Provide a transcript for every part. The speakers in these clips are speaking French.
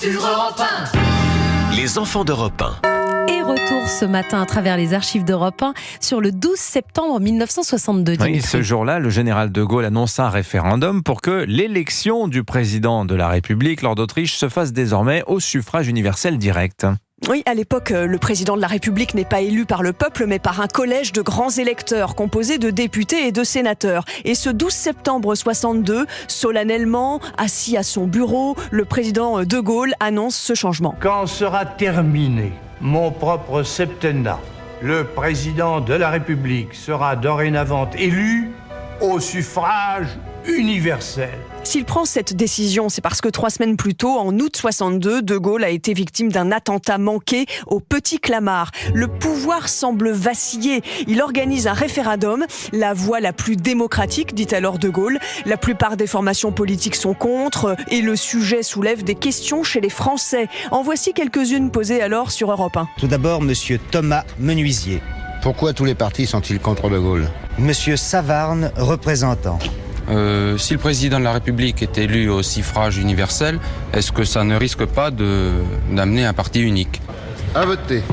sur Europe 1. Les enfants d'Europe 1. Et retour ce matin à travers les archives d'Europe 1 sur le 12 septembre 1962. Oui, ce jour-là, le général de Gaulle annonce un référendum pour que l'élection du président de la République lors d'Autriche se fasse désormais au suffrage universel direct. Oui, à l'époque, le président de la République n'est pas élu par le peuple, mais par un collège de grands électeurs composé de députés et de sénateurs. Et ce 12 septembre 62, solennellement, assis à son bureau, le président de Gaulle annonce ce changement. Quand sera terminé mon propre septennat, le président de la République sera dorénavant élu au suffrage universel. S'il prend cette décision, c'est parce que 3 semaines plus tôt, en août 62, De Gaulle a été victime d'un attentat manqué au Petit Clamart. Le pouvoir semble vaciller. Il organise un référendum, la voie la plus démocratique, dit alors De Gaulle. La plupart des formations politiques sont contre et le sujet soulève des questions chez les Français. En voici quelques-unes posées alors sur Europe 1. Tout d'abord, monsieur Thomas Menuisier. Pourquoi tous les partis sont-ils contre De Gaulle ? Monsieur Savarne, représentant. Si le président de la République est élu au suffrage universel, est-ce que ça ne risque pas d'amener un parti unique ? À voter.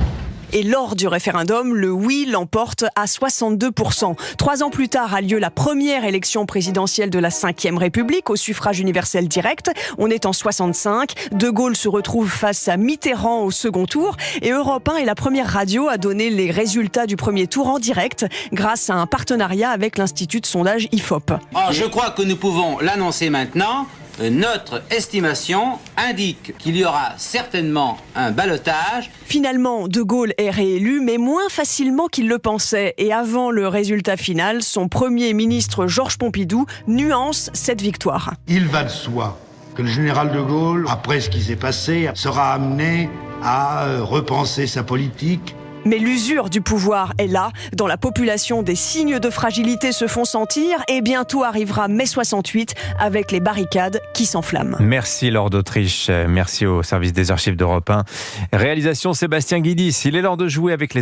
Et lors du référendum, le oui l'emporte à 62%. 3 ans plus tard a lieu la première élection présidentielle de la Ve République au suffrage universel direct. On est en 65. De Gaulle se retrouve face à Mitterrand au second tour. Et Europe 1 est la première radio à donner les résultats du premier tour en direct grâce à un partenariat avec l'Institut de sondage IFOP. Je crois que nous pouvons l'annoncer maintenant. Notre estimation indique qu'il y aura certainement un ballotage. Finalement, De Gaulle est réélu, mais moins facilement qu'il le pensait. Et avant le résultat final, son premier ministre Georges Pompidou nuance cette victoire. Il va de soi que le général de Gaulle, après ce qui s'est passé, sera amené à repenser sa politique. Mais l'usure du pouvoir est là. Dans la population, des signes de fragilité se font sentir et bientôt arrivera mai 68 avec les barricades qui s'enflamment. Merci Laure d'Autriche, merci au service des archives d'Europe 1. Réalisation Sébastien Guidis, il est l'heure de jouer avec les